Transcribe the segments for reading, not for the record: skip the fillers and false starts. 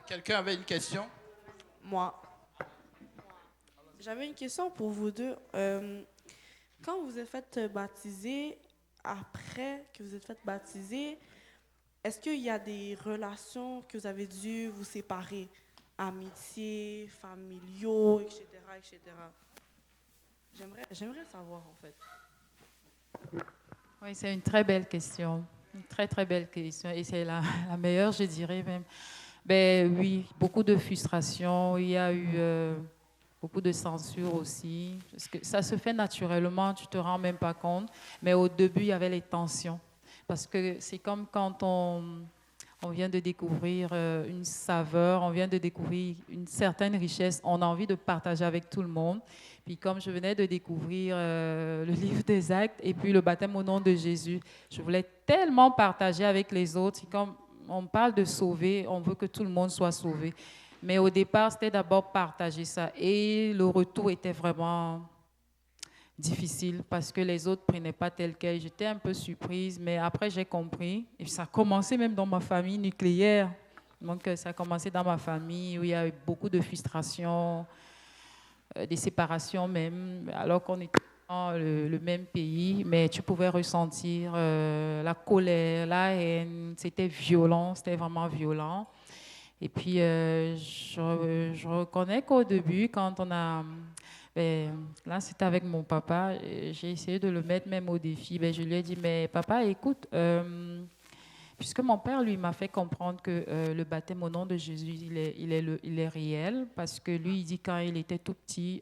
Quelqu'un avait une question? Moi, j'avais une question pour vous deux. Quand vous êtes fait baptiser, après que vous êtes fait baptiser, est-ce qu'il y a des relations que vous avez dû vous séparer? Amitié, familiaux, etc., etc. J'aimerais savoir, en fait. Oui, c'est une très belle question. Une très, très belle question. Et c'est la meilleure, je dirais même. Ben oui, beaucoup de frustration. Il y a eu beaucoup de censure aussi. Parce que ça se fait naturellement, tu ne te rends même pas compte. Mais au début, il y avait les tensions. Parce que c'est comme quand on vient de découvrir une saveur, on vient de découvrir une certaine richesse, on a envie de partager avec tout le monde. Puis comme je venais de découvrir le livre des Actes et puis le baptême au nom de Jésus, je voulais tellement partager avec les autres. Comme on parle de sauver, on veut que tout le monde soit sauvé. Mais au départ, c'était d'abord partager ça. Et le retour était vraiment difficile parce que les autres ne prenaient pas tel quel. J'étais un peu surprise, mais après j'ai compris. Et ça a commencé même dans ma famille nucléaire. Donc ça a commencé dans ma famille où il y a eu beaucoup de frustration, des séparations même, alors qu'on était dans le même pays, mais tu pouvais ressentir la colère, la haine. C'était violent, c'était vraiment violent. Et puis, je reconnais qu'au début, quand on a... Ben, là, c'était avec mon papa. J'ai essayé de le mettre même au défi. Ben, je lui ai dit, mais papa, écoute, puisque mon père, lui, m'a fait comprendre que le baptême au nom de Jésus, il est réel, parce que lui, il dit quand il était tout petit,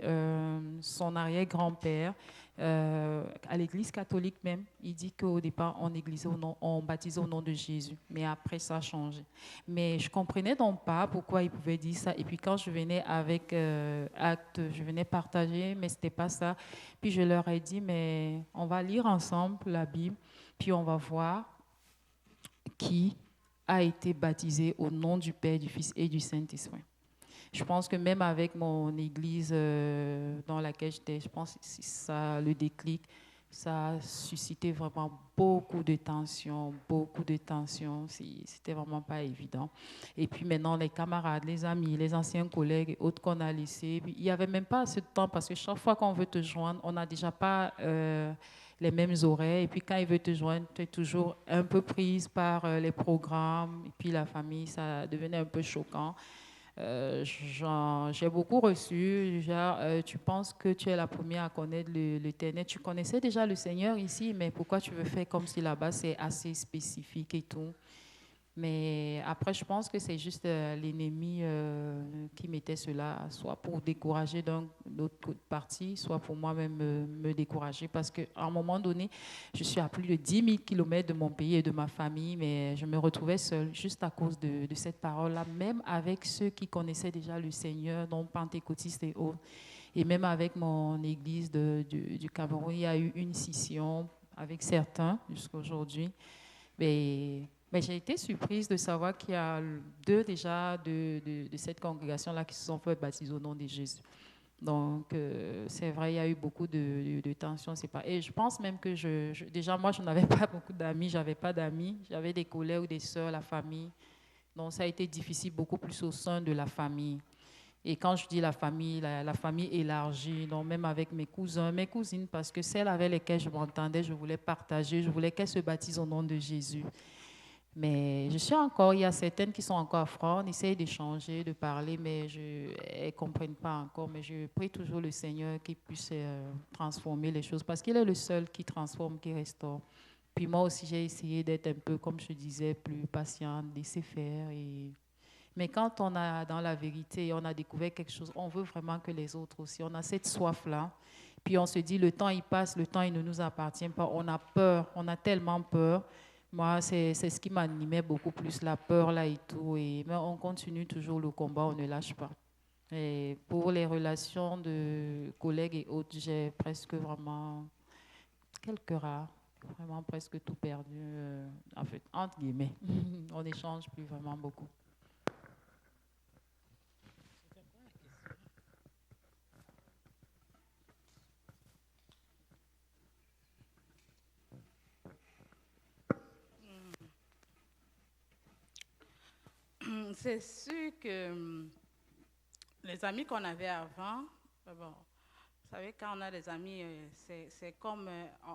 son arrière-grand-père, à l'église catholique même, il dit qu'au départ, on baptisait au nom de Jésus, mais après, ça a changé. Mais je comprenais donc pas pourquoi il pouvait dire ça. Et puis quand je venais avec acte, je venais partager, mais c'était pas ça. Puis je leur ai dit, mais on va lire ensemble la Bible, puis on va voir qui a été baptisé au nom du Père, du Fils et du Saint-Esprit. Je pense que même avec mon église dans laquelle j'étais, je pense que ça, le déclic, ça a suscité vraiment beaucoup de tensions, beaucoup de tensions. C'était vraiment pas évident. Et puis maintenant, les camarades, les amis, les anciens collègues et autres qu'on a laissés, il n'y avait même pas assez de temps parce que chaque fois qu'on veut te joindre, on n'a déjà pas les mêmes horaires. Et puis quand il veut te joindre, tu es toujours un peu prise par les programmes. Et puis la famille, ça devenait un peu choquant. J'ai beaucoup reçu, genre, tu penses que tu es la première à connaître l'Éternel. Tu connaissais déjà le Seigneur ici, mais pourquoi tu veux faire comme si là-bas c'est assez spécifique et tout? Mais après, je pense que c'est juste l'ennemi qui mettait cela, soit pour décourager d'un autre parti, soit pour moi-même me décourager. Parce qu'à un moment donné, je suis à plus de 10 000 kilomètres de mon pays et de ma famille, mais je me retrouvais seule juste à cause de cette parole-là, même avec ceux qui connaissaient déjà le Seigneur, dont pentecôtistes et autres. Et même avec mon église du Cameroun, il y a eu une scission avec certains jusqu'à aujourd'hui. Mais j'ai été surprise de savoir qu'il y a deux déjà de cette congrégation-là qui se sont fait baptiser au nom de Jésus. Donc, c'est vrai, il y a eu beaucoup de tensions. C'est pas... Et je pense même que déjà, moi, je n'avais pas beaucoup d'amis. J'avais pas d'amis. J'avais des collègues ou des sœurs, la famille. Donc, ça a été difficile beaucoup plus au sein de la famille. Et quand je dis la famille, la famille élargie, donc même avec mes cousins, mes cousines, parce que celles avec lesquelles je m'entendais, je voulais partager, je voulais qu'elles se baptisent au nom de Jésus. Mais je suis encore, il y a certaines qui sont encore froides, on essaye d'échanger, de parler, mais elles ne comprennent pas encore. Mais je prie toujours le Seigneur qu'il puisse transformer les choses, parce qu'il est le seul qui transforme, qui restaure. Puis moi aussi, j'ai essayé d'être un peu, comme je disais, plus patiente, laisser faire. Mais quand on a dans la vérité, on a découvert quelque chose, on veut vraiment que les autres aussi, on a cette soif-là. Puis on se dit, le temps, il passe, le temps, il ne nous appartient pas. On a peur, on a tellement peur. Moi, c'est ce qui m'animait beaucoup plus, la peur là et tout. Mais on continue toujours le combat, on ne lâche pas. Et pour les relations de collègues et autres, j'ai presque vraiment quelques rares, vraiment presque tout perdu, en fait, entre guillemets. On n'échange plus vraiment beaucoup. C'est sûr que les amis qu'on avait avant, bon, vous savez, quand on a des amis, c'est comme,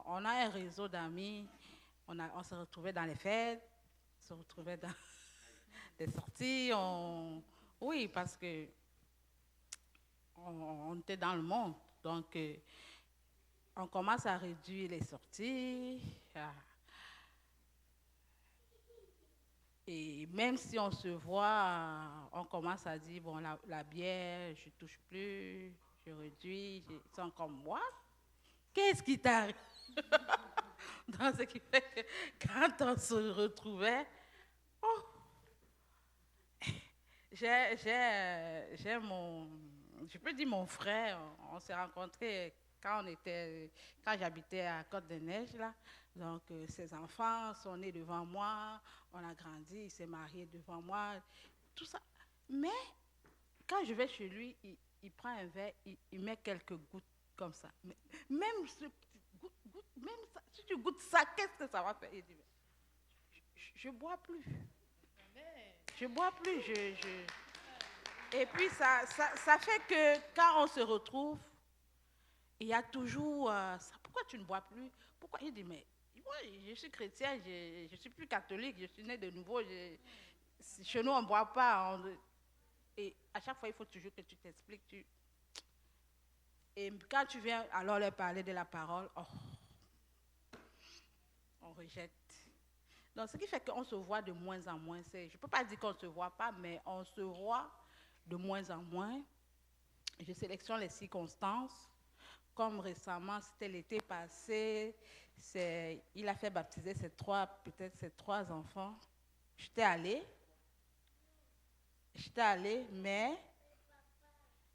on a un réseau d'amis, on se retrouvait dans les fêtes, on se retrouvait dans des sorties, oui, parce que on était dans le monde, donc on commence à réduire les sorties, et même si on se voit, on commence à dire, bon, la bière, je ne touche plus, je réduis, ils sont comme moi. Qu'est-ce qui t'arrive? Donc, ce qui fait que quand on se retrouvait, oh, j'ai je peux dire mon frère, on s'est rencontrés quand j'habitais à Côte-des-Neiges, là. Donc, ses enfants sont nés devant moi, on a grandi, il s'est marié devant moi, tout ça. Mais quand je vais chez lui, il prend un verre, il met quelques gouttes comme ça. Mais même ce petit goutte, même ça, si tu goûtes ça, qu'est-ce que ça va faire? Il dit, je ne bois plus. Je ne bois plus. Et puis, ça fait que quand on se retrouve, il y a toujours ça. Pourquoi tu ne bois plus? Pourquoi? Il dit, mais moi, je suis chrétien, je ne suis plus catholique, je suis né de nouveau. Chez nous, on ne boit pas. Et à chaque fois, il faut toujours que tu t'expliques. Et quand tu viens alors leur parler de la parole, on rejette. Donc, ce qui fait qu'on se voit de moins en moins. Je ne peux pas dire qu'on ne se voit pas, mais on se voit de moins en moins. Je sélectionne les circonstances. Comme récemment, c'était l'été passé, il a fait baptiser ses trois enfants. J'étais allée, mais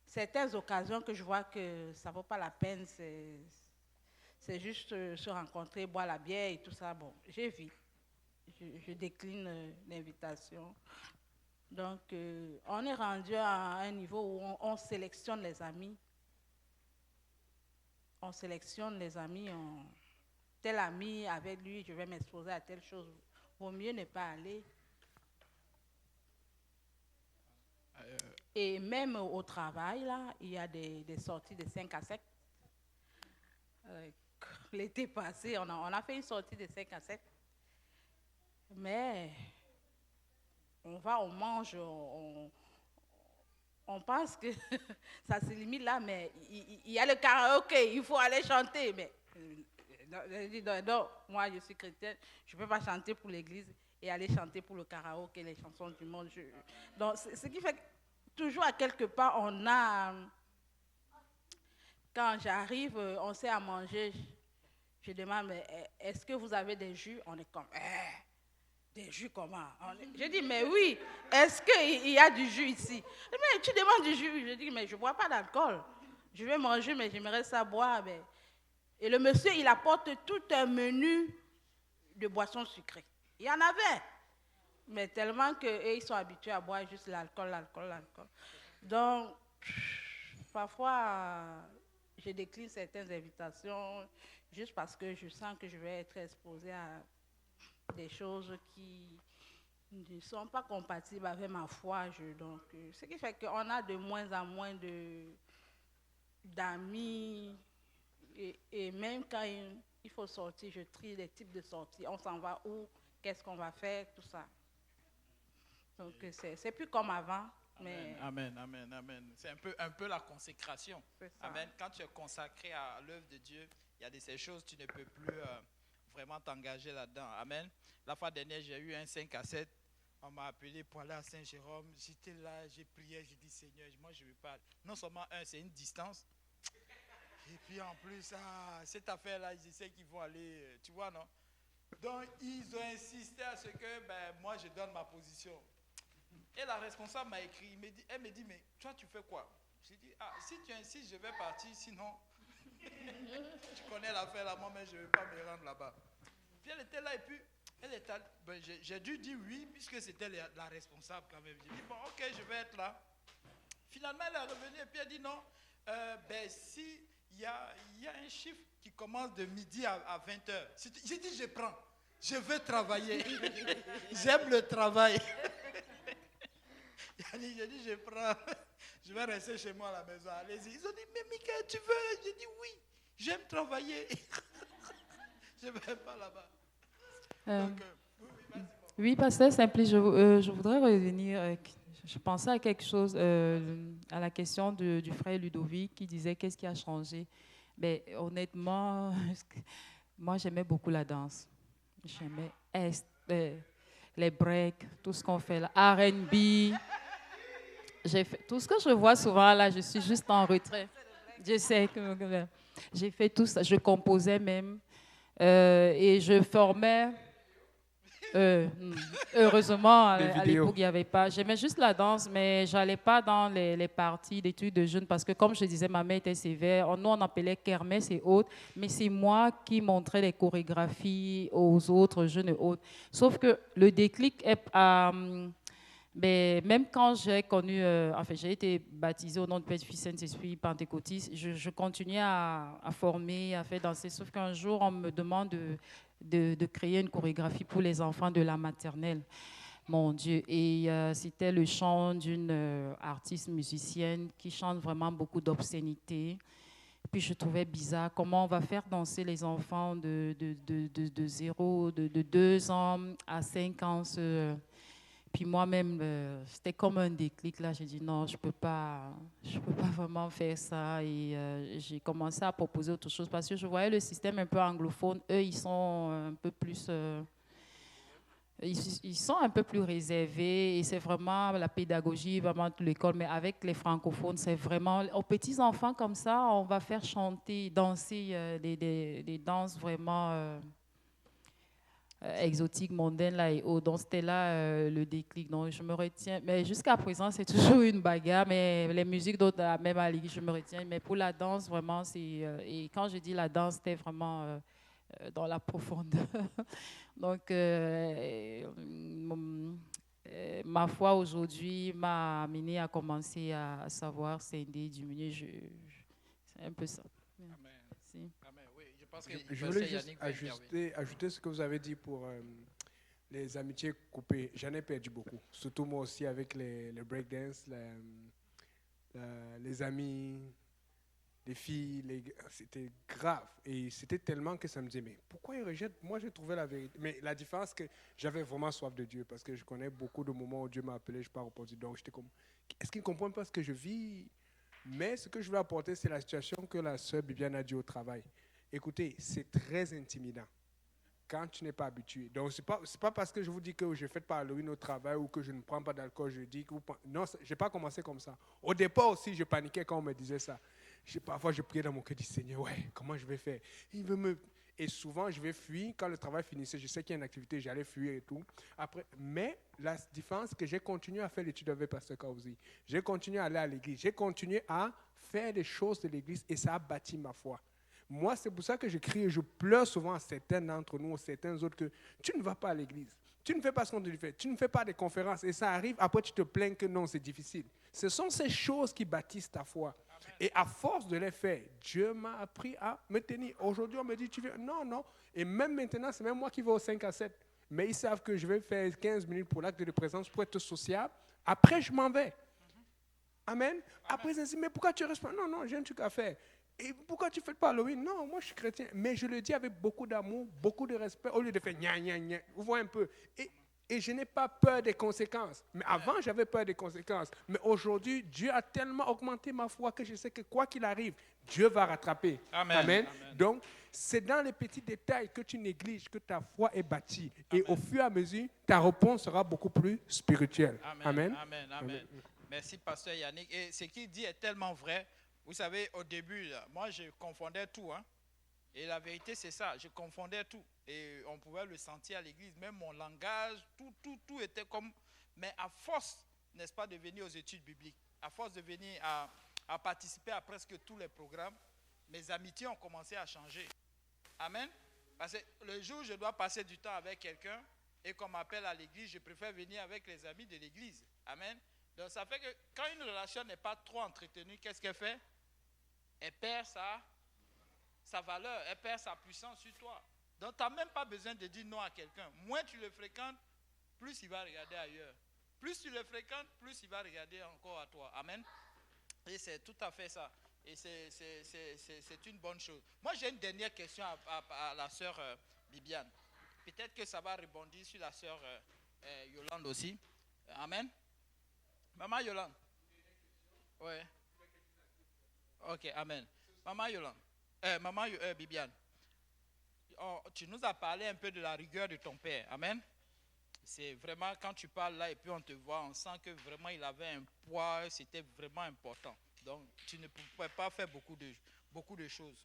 certaines occasions que je vois que ça ne vaut pas la peine, c'est juste se rencontrer, boire la bière et tout ça. Bon, j'évite. Je décline l'invitation. Donc, on est rendu à un niveau où on sélectionne les amis. On sélectionne les amis. Tel ami, avec lui, je vais m'exposer à telle chose. Vaut mieux ne pas aller. Et même au travail, là, il y a des sorties de 5 à 7. L'été passé, on a fait une sortie de 5 à 7. Mais on va, on mange, on pense que ça se limite là, mais il y a le karaoké, il faut aller chanter. Mais je dis non, moi je suis chrétienne, je ne peux pas chanter pour l'église et aller chanter pour le karaoké, les chansons du monde. Donc, ce qui fait que toujours à quelque part, on a. Quand j'arrive, on sait à manger. Je demande, mais est-ce que vous avez des jus? On est comme, des jus comment? Je dis, mais oui, est-ce qu'il y a du jus ici? Mais tu demandes du jus. Je dis, mais je ne bois pas d'alcool. Je vais manger, mais j'aimerais ça boire. Mais... Et le monsieur, il apporte tout un menu de boissons sucrées. Il y en avait. Mais tellement qu'ils sont habitués à boire juste l'alcool. Donc, parfois, je décline certaines invitations juste parce que je sens que je vais être exposée à des choses qui ne sont pas compatibles avec ma foi. Donc, ce qui fait qu'on a de moins en moins d'amis. Et même quand il faut sortir, je trie les types de sorties. On s'en va où? Qu'est-ce qu'on va faire? Tout ça. Donc, c'est plus comme avant. Mais... Amen. C'est un peu la consécration. Amen. Quand tu es consacré à l'œuvre de Dieu, il y a de ces choses, tu ne peux plus vraiment t'engager là-dedans. Amen. La fois dernière, j'ai eu un 5 à 7. On m'a appelé pour aller à Saint-Jérôme. J'étais là, j'ai prié, j'ai dit Seigneur, moi je ne veux pas. Non seulement c'est une distance. Et puis en plus, cette affaire-là, ils essaient qu'ils vont aller, tu vois, non? Donc ils ont insisté à ce que moi je donne ma position. Et la responsable m'a écrit, elle me dit, mais toi tu fais quoi? J'ai dit, si tu insistes, je vais partir, sinon, tu connais l'affaire là, moi-même je ne vais pas me rendre là-bas. Puis elle était là et puis, j'ai dû dire oui, puisque c'était la responsable quand même. J'ai dit, bon, ok, je vais être là. Finalement, elle est revenue et puis elle dit, non, si il y a un chiffre qui commence de midi à 20h. J'ai dit, je prends. Je veux travailler. J'aime le travail. J'ai dit, je vais rester chez moi à la maison. Allez-y. Ils ont dit, mais Michael, tu veux? J'ai dit, oui, j'aime travailler. Je ne vais pas là-bas. Donc, oui, pasteur Simpli, je voudrais revenir. Je pensais à quelque chose, à la question du frère Ludovic qui disait qu'est-ce qui a changé. Mais honnêtement, moi j'aimais beaucoup la danse. J'aimais les breaks, tout ce qu'on fait là, R&B. Tout ce que je vois souvent là, je suis juste en retrait. Je sais que j'ai fait tout ça, je composais même et je formais. Heureusement, à l'époque, il n'y avait pas. J'aimais juste la danse, mais je n'allais pas dans les parties d'études de jeunes parce que, comme je disais, ma mère était sévère. Nous, on appelait kermesse et autres, mais c'est moi qui montrais les chorégraphies aux autres jeunes et autres. Sauf que le déclic est mais même quand j'ai connu, j'ai été baptisée au nom de Père, Fils, Saint-Esprit, pentecôtiste, je continuais à former, à faire danser. Sauf qu'un jour, on me demande de créer une chorégraphie pour les enfants de la maternelle. Mon Dieu. Et c'était le chant d'une artiste musicienne qui chante vraiment beaucoup d'obscénités. Puis je trouvais bizarre comment on va faire danser les enfants de 2 ans à 5 ans. Puis moi-même, c'était comme un déclic. Là, j'ai dit non, je peux pas vraiment faire ça. Et j'ai commencé à proposer autre chose parce que je voyais le système un peu anglophone. Eux, ils sont un peu plus, ils sont un peu plus réservés. Et c'est vraiment la pédagogie, vraiment de l'école. Mais avec les francophones, c'est vraiment aux petits enfants comme ça, on va faire chanter, danser des danses vraiment exotique, mondaine là et autres. Donc c'était là le déclic. Donc je me retiens. Mais jusqu'à présent, c'est toujours une bagarre. Mais les musiques d'autres, même à l'église, je me retiens. Mais pour la danse, vraiment, c'est. Et quand je dis la danse, c'était vraiment dans la profondeur. Donc ma foi aujourd'hui m'a amené à commencer à savoir scinder, diminuer. C'est un peu ça. Amen. Merci. Amen. Oui, je pense que Je voulais juste ajouter ce que vous avez dit pour les amitiés coupées. J'en ai perdu beaucoup. Surtout moi aussi avec les breakdance, les amis, les filles. C'était grave. Et c'était tellement que ça me disait, mais pourquoi ils rejettent? Moi, j'ai trouvé la vérité. Mais la différence, c'est que j'avais vraiment soif de Dieu parce que je connais beaucoup de moments où Dieu m'a appelé, je pars au porte. Donc, j'étais comme, est-ce qu'ils ne comprennent pas ce que je vis? Mais ce que je veux apporter, c'est la situation que la sœur Bibiane a dit au travail. Écoutez, c'est très intimidant quand tu n'es pas habitué. Donc, ce n'est pas parce que je vous dis que je ne fais pas Halloween au travail ou que je ne prends pas d'alcool, je dis que non, je n'ai pas commencé comme ça. Au départ aussi, je paniquais quand on me disait ça. Parfois, je priais dans mon cœur, je dis, Seigneur, ouais, comment je vais faire? Et souvent, je vais fuir. Quand le travail finissait, je sais qu'il y a une activité, j'allais fuir et tout. Après, mais la différence, c'est que j'ai continué à faire l'étude avec Pasteur Kauzi. J'ai continué à aller à l'église. J'ai continué à faire les choses de l'église et ça a bâti ma foi. Moi, c'est pour ça que je crie et je pleure souvent à certains d'entre nous, à certains autres, que tu ne vas pas à l'église. Tu ne fais pas ce qu'on te dit faire. Tu ne fais pas des conférences. Et ça arrive, après tu te plains que non, c'est difficile. Ce sont ces choses qui bâtissent ta foi. Et à force de les faire, Dieu m'a appris à me tenir. Aujourd'hui, on me dit, tu viens. Non, non. Et même maintenant, c'est même moi qui vais au 5 à 7. Mais ils savent que je vais faire 15 minutes pour l'acte de présence, pour être sociable. Après, je m'en vais. Amen. Après, ils disent, mais pourquoi tu restes pas? Non, non, j'ai un truc à faire. Et pourquoi tu ne fais pas Halloween? Non, moi, je suis chrétien. Mais je le dis avec beaucoup d'amour, beaucoup de respect, au lieu de faire gna, gna, gna. Vous voyez un peu. Et je n'ai pas peur des conséquences. Mais avant, j'avais peur des conséquences. Mais aujourd'hui, Dieu a tellement augmenté ma foi que je sais que quoi qu'il arrive, Dieu va rattraper. Amen. Amen. Donc, c'est dans les petits détails que tu négliges que ta foi est bâtie. Amen. Et au fur et à mesure, ta réponse sera beaucoup plus spirituelle. Amen. Amen. Amen. Merci, Pasteur Yannick. Et ce qu'il dit est tellement vrai. Vous savez, au début, là, moi, je confondais tout. Et la vérité, c'est ça. Je confondais tout. Et on pouvait le sentir à l'église. Même mon langage, tout était comme... Mais à force, n'est-ce pas, de venir aux études bibliques, à force de venir à participer à presque tous les programmes, mes amitiés ont commencé à changer. Amen. Parce que le jour où je dois passer du temps avec quelqu'un et qu'on m'appelle à l'église, je préfère venir avec les amis de l'église. Amen. Donc ça fait que quand une relation n'est pas trop entretenue, qu'est-ce qu'elle fait? Elle perd sa valeur, elle perd sa puissance sur toi. Donc tu n'as même pas besoin de dire non à quelqu'un. Moins tu le fréquentes, plus il va regarder ailleurs. Plus tu le fréquentes, plus il va regarder encore à toi. Amen. Et c'est tout à fait ça. Et c'est une bonne chose. Moi, j'ai une dernière question à la sœur Bibiane. Peut-être que ça va rebondir sur la sœur Yolande aussi. Amen. Maman Yolande. Oui. Ok, amen. Maman Yolande. Maman Bibiane. Tu nous as parlé un peu de la rigueur de ton père. Amen. C'est vraiment, quand tu parles là et puis on te voit, on sent que vraiment il avait un poids, c'était vraiment important. Donc, tu ne pouvais pas faire beaucoup de choses.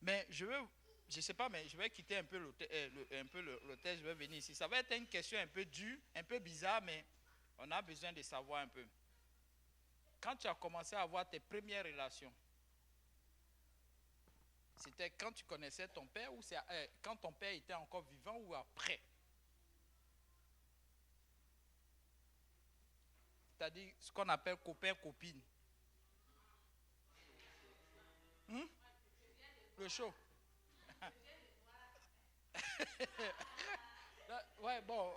Mais je ne sais pas, mais je vais quitter un peu l'hôtel, je vais venir ici. Ça va être une question un peu dure, un peu bizarre, mais on a besoin de savoir un peu. Quand tu as commencé à avoir tes premières relations, c'était quand tu connaissais ton père ou c'est quand ton père était encore vivant ou après? C'est-à-dire ce qu'on appelle copain-copine. Le show. Ouais, bon.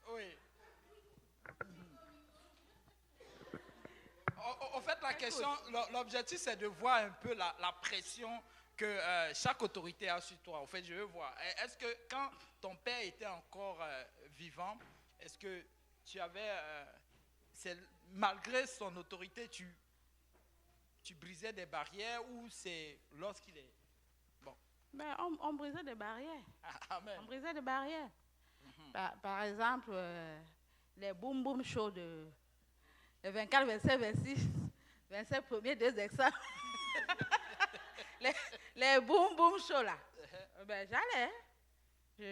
Oui. En fait, la question, l'objectif, c'est de voir un peu la pression que chaque autorité a sur toi. En fait, je veux voir. Est-ce que quand ton père était encore vivant, est-ce que tu avais, malgré son autorité, tu brisais des barrières ou c'est lorsqu'il est... Bon. Ben, on brisait des barrières. Amen. On brisait des barrières. Par exemple, les boom boom shows de 24, 27, 26, 27 premiers, 2 examens. les boom boom shows là. Ben, j'allais.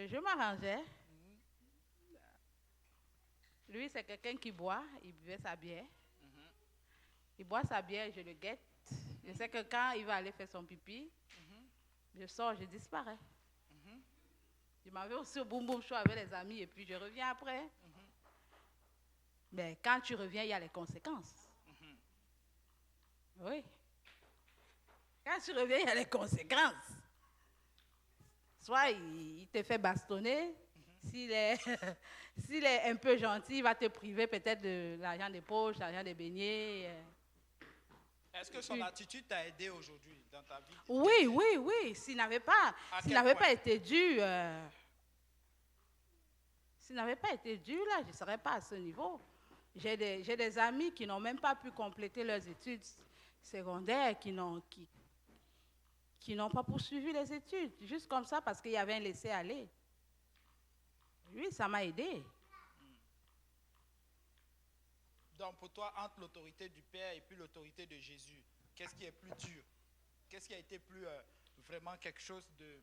Je m'arrangeais. Lui, c'est quelqu'un qui boit. Il buvait sa bière. Il boit sa bière, je le guette. Je sais que quand il va aller faire son pipi, je sors, je disparais. Je m'en vais aussi au boom boom show avec les amis et puis je reviens après. Mais quand tu reviens, il y a les conséquences. Oui. Quand tu reviens, il y a les conséquences. Soit il te fait bastonner. S'il est un peu gentil, il va te priver peut-être de l'argent des poches, l'argent des beignets. Est-ce que son attitude t'a aidé aujourd'hui dans ta vie? Oui. S'il n'avait pas été dur, là, je ne serais pas à ce niveau. J'ai des amis qui n'ont même pas pu compléter leurs études secondaires, qui n'ont pas poursuivi les études, juste comme ça parce qu'il y avait un laisser-aller. Oui, ça m'a aidé. Donc pour toi, entre l'autorité du Père et puis l'autorité de Jésus, qu'est-ce qui est plus dur? Qu'est-ce qui a été plus vraiment quelque chose de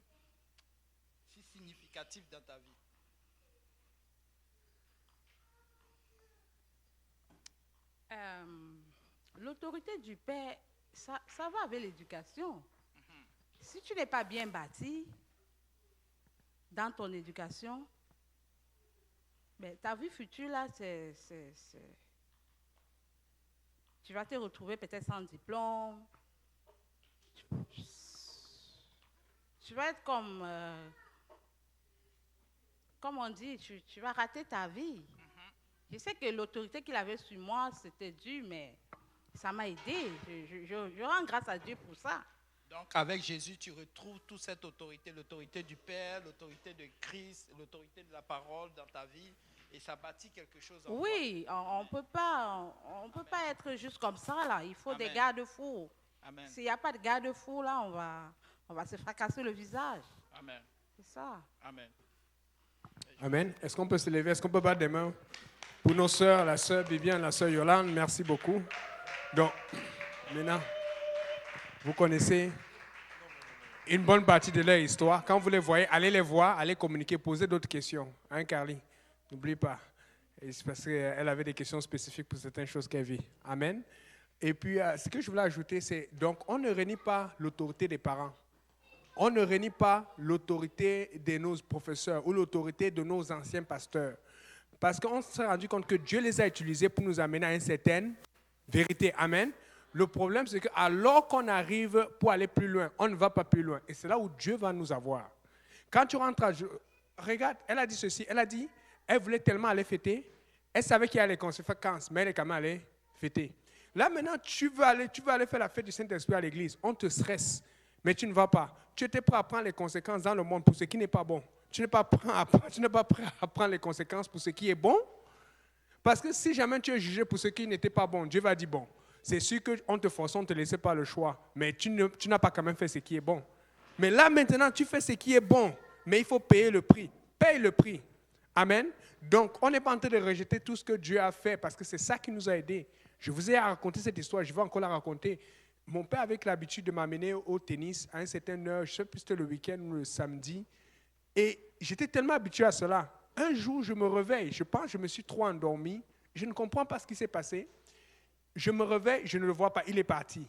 si significatif dans ta vie? L'autorité du Père, ça va avec l'éducation. Si tu n'es pas bien bâti dans ton éducation, ben, ta vie future, là, tu vas te retrouver peut-être sans diplôme. Tu vas être comme on dit, tu vas rater ta vie. Je sais que l'autorité qu'il avait sur moi, c'était dur, mais ça m'a aidé. Je rends grâce à Dieu pour ça. Donc, avec Jésus, tu retrouves toute cette autorité, l'autorité du Père, l'autorité de Christ, l'autorité de la parole dans ta vie, et ça bâtit quelque chose en toi. Oui, on ne peut pas être juste comme ça, là. Il faut des garde-fous. S'il n'y a pas de garde-fous, là, on va se fracasser le visage. Amen. C'est ça. Amen. Amen. Est-ce qu'on peut se lever? Est-ce qu'on peut battre des mains pour nos sœurs, la sœur Bibiane, la sœur Yolande? Merci beaucoup. Donc, maintenant, vous connaissez une bonne partie de leur histoire. Quand vous les voyez, allez les voir, allez communiquer, posez d'autres questions. Hein, Carly? N'oublie pas. Et c'est parce qu'elle avait des questions spécifiques pour certaines choses qu'elle vit. Amen. Et puis, ce que je voulais ajouter, c'est donc, on ne renie pas l'autorité des parents. On ne renie pas l'autorité de nos professeurs ou l'autorité de nos anciens pasteurs. Parce qu'on s'est rendu compte que Dieu les a utilisés pour nous amener à une certaine vérité. Amen. Le problème, c'est qu'alors qu'on arrive pour aller plus loin, on ne va pas plus loin. Et c'est là où Dieu va nous avoir. Quand tu rentres regarde, elle a dit ceci. Elle a dit, elle voulait tellement aller fêter. Elle savait qu'il y a les conséquences, mais elle est quand même allée fêter. Là, maintenant, tu veux aller faire la fête du Saint-Esprit à l'église. On te stresse, mais tu ne vas pas. Tu étais prêt à prendre les conséquences dans le monde pour ce qui n'est pas bon. Tu n'es pas prêt à prendre les conséquences pour ce qui est bon. Parce que si jamais tu es jugé pour ce qui n'était pas bon, Dieu va dire, bon, c'est sûr qu'on te force, on ne te laissait pas le choix, mais tu n'as pas quand même fait ce qui est bon. Mais là, maintenant, tu fais ce qui est bon, mais il faut payer le prix. Paye le prix. Amen. Donc, on n'est pas en train de rejeter tout ce que Dieu a fait, parce que c'est ça qui nous a aidés. Je vous ai raconté cette histoire, je vais encore la raconter. Mon père avait l'habitude de m'amener au tennis à une certaine heure, je ne sais plus si c'était le week-end ou le samedi, et j'étais tellement habitué à cela. Un jour, je me réveille, je pense que je me suis trop endormi, je ne comprends pas ce qui s'est passé. Je me réveille, je ne le vois pas, il est parti.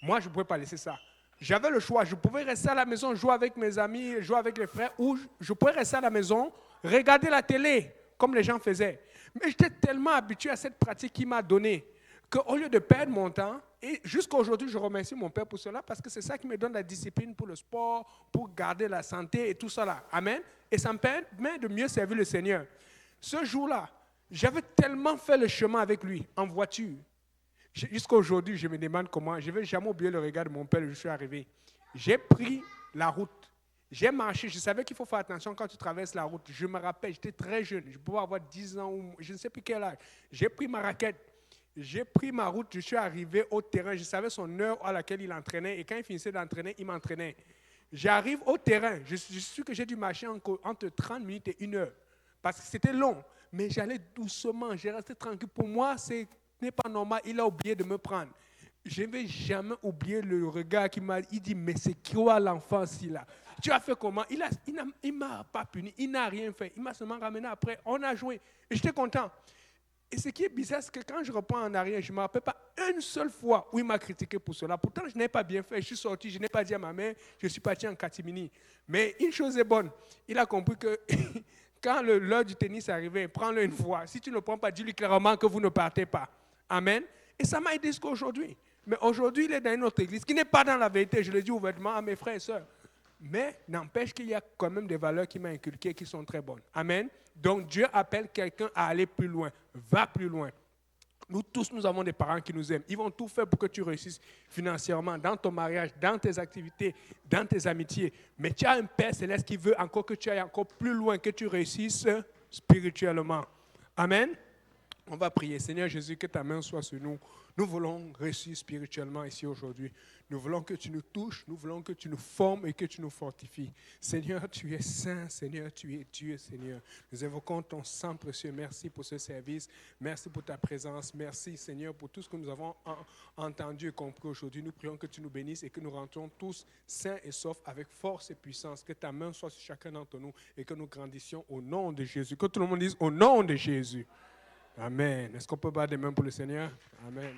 Moi, je ne pouvais pas laisser ça. J'avais le choix, je pouvais rester à la maison, jouer avec mes amis, jouer avec les frères, ou je pouvais rester à la maison, regarder la télé, comme les gens faisaient. Mais j'étais tellement habitué à cette pratique qu'il m'a donnée, qu'au lieu de perdre mon temps, et jusqu'à aujourd'hui, je remercie mon père pour cela, parce que c'est ça qui me donne la discipline pour le sport, pour garder la santé et tout ça là. Amen. Et ça me permet de mieux servir le Seigneur. Ce jour-là, j'avais tellement fait le chemin avec lui, en voiture. Jusqu'à aujourd'hui, je me demande comment. Je ne vais jamais oublier le regard de mon père, je suis arrivé. J'ai pris la route. J'ai marché. Je savais qu'il faut faire attention quand tu traverses la route. Je me rappelle, j'étais très jeune. Je pouvais avoir 10 ans ou je ne sais plus quel âge. J'ai pris ma raquette. J'ai pris ma route. Je suis arrivé au terrain. Je savais son heure à laquelle il entraînait. Et quand il finissait d'entraîner, il m'entraînait. J'arrive au terrain. Je suis sûr que j'ai dû marcher entre 30 minutes et 1 heure. Parce que c'était long. Mais j'allais doucement. J'ai resté tranquille. Pour moi, ce n'est pas normal. Il a oublié de me prendre. Je ne vais jamais oublier le regard qu'il m'a dit, mais c'est quoi l'enfant-ci là? Tu as fait comment? Il ne m'a pas puni, il n'a rien fait. Il m'a seulement ramené après. On a joué. Et j'étais content. Et ce qui est bizarre, c'est que quand je reprends en arrière, je ne me rappelle pas une seule fois où il m'a critiqué pour cela. Pourtant, je n'ai pas bien fait. Je suis sorti, je n'ai pas dit à ma mère, je suis parti en catimini. Mais une chose est bonne. Il a compris que quand l'heure du tennis est arrivée, prends-le une fois. Si tu ne le prends pas, dis-lui clairement que vous ne partez pas. Amen. Et ça m'a aidé jusqu'à aujourd'hui. Mais aujourd'hui, il est dans une autre église qui n'est pas dans la vérité. Je le dis ouvertement à mes frères et sœurs. Mais n'empêche qu'il y a quand même des valeurs qui m'ont inculquées qui sont très bonnes. Amen. Donc Dieu appelle quelqu'un à aller plus loin. Va plus loin. Nous tous, nous avons des parents qui nous aiment. Ils vont tout faire pour que tu réussisses financièrement, dans ton mariage, dans tes activités, dans tes amitiés. Mais tu as un Père céleste qui veut encore que tu ailles encore plus loin, que tu réussisses spirituellement. Amen. On va prier. Seigneur Jésus, que ta main soit sur nous. Nous voulons réussir spirituellement ici aujourd'hui. Nous voulons que tu nous touches, nous voulons que tu nous formes et que tu nous fortifies. Seigneur, tu es saint, Seigneur, tu es Dieu, Seigneur. Nous évoquons ton sang précieux. Merci pour ce service. Merci pour ta présence. Merci, Seigneur, pour tout ce que nous avons entendu et compris aujourd'hui. Nous prions que tu nous bénisses et que nous rentrons tous sains et saufs avec force et puissance. Que ta main soit sur chacun d'entre nous et que nous grandissions au nom de Jésus. Que tout le monde dise au nom de Jésus. Amen. Est-ce qu'on peut battre des mains pour le Seigneur? Amen.